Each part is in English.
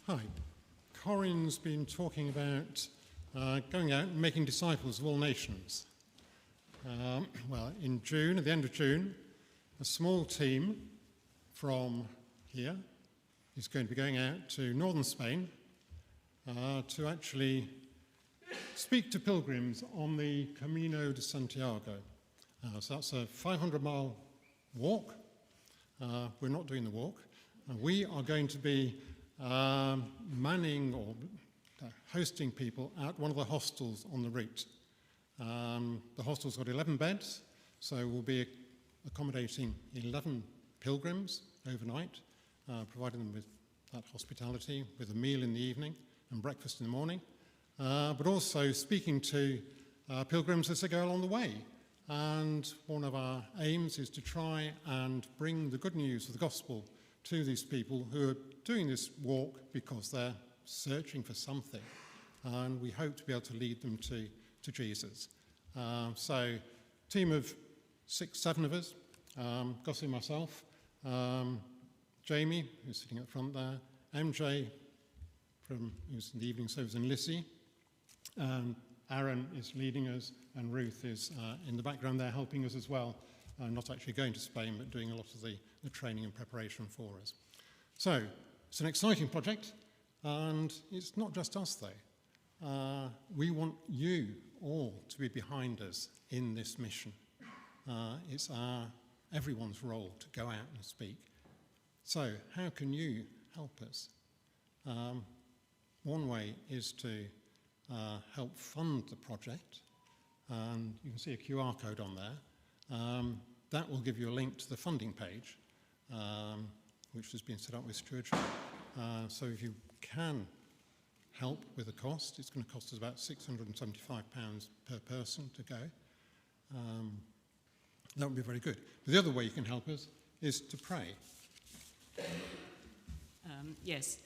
Hi. Corinne's been talking about going out and making disciples of all nations. Well, in June, at the end of June, a small team from here is going to be going out to northern Spain to actually speak to pilgrims on the Camino de Santiago. So that's a 500-mile walk. We're not doing the walk. We are going to be manning or hosting people at one of the hostels on the route. The hostel's got 11 beds, so we'll be accommodating 11 pilgrims overnight, providing them with that hospitality, with a meal in the evening and breakfast in the morning, but also speaking to pilgrims as they go along the way. And one of our aims is to try and bring the good news of the gospel to these people who are doing this walk because they're searching for something. And we hope to be able to lead them to Jesus. So, team of 7 of us, Gussie and myself, Jamie, who's sitting at the front there, MJ, who's in the evening service, and Lissy, Aaron is leading us, and Ruth is in the background there helping us as well, not actually going to Spain, but doing a lot of the training and preparation for us. So, it's an exciting project, and it's not just us, though. We want you all to be behind us in this mission. It's everyone's role to go out and speak. So, how can you help us? One way is to help fund the project. You can see a QR code on there. That will give you a link to the funding page, which has been set up with stewardship. So if you can help with the cost, it's going to cost us about £675 per person to go. That would be very good. But the other way you can help us is to pray. Yes.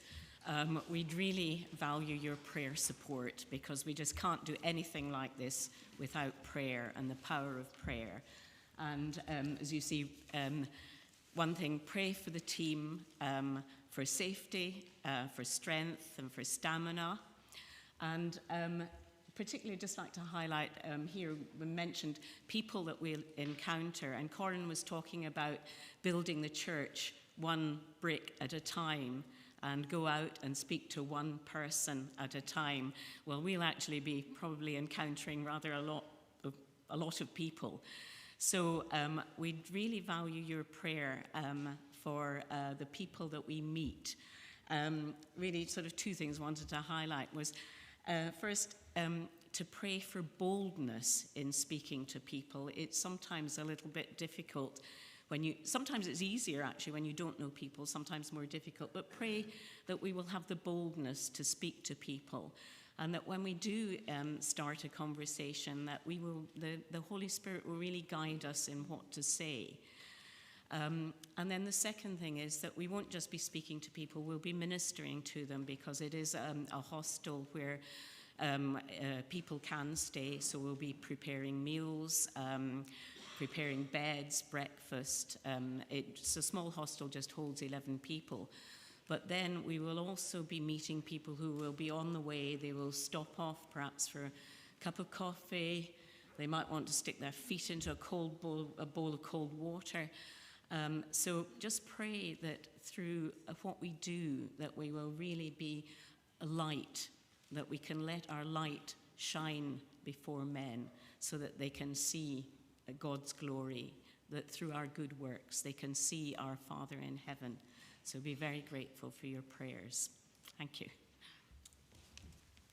We'd really value your prayer support, because we just can't do anything like this without prayer and the power of prayer. And as you see, one thing, pray for the team, for safety, for strength and for stamina. And particularly just like to highlight here, we mentioned people that we'll encounter. And Corinne was talking about building the church one brick at a time, and go out and speak to one person at a time. Well, we'll actually be probably encountering rather a lot of people. So we'd really value your prayer for the people that we meet. Really sort of 2 things I wanted to highlight was first, to pray for boldness in speaking to people. It's sometimes a little bit difficult sometimes it's easier actually when you don't know people, sometimes more difficult, but pray that we will have the boldness to speak to people, and that when we do start a conversation, that the Holy Spirit will really guide us in what to say. And then the second thing is that we won't just be speaking to people, we'll be ministering to them, because it is a hostel where people can stay, so we'll be preparing meals, preparing beds, breakfast. It's a small hostel, just holds 11 people. But then we will also be meeting people who will be on the way. They will stop off perhaps for a cup of coffee. They might want to stick their feet into a bowl of cold water. So just pray that through what we do, that we will really be a light, that we can let our light shine before men so that they can see God's glory, that through our good works they can see our Father in heaven. So be very grateful for your prayers. Thank you.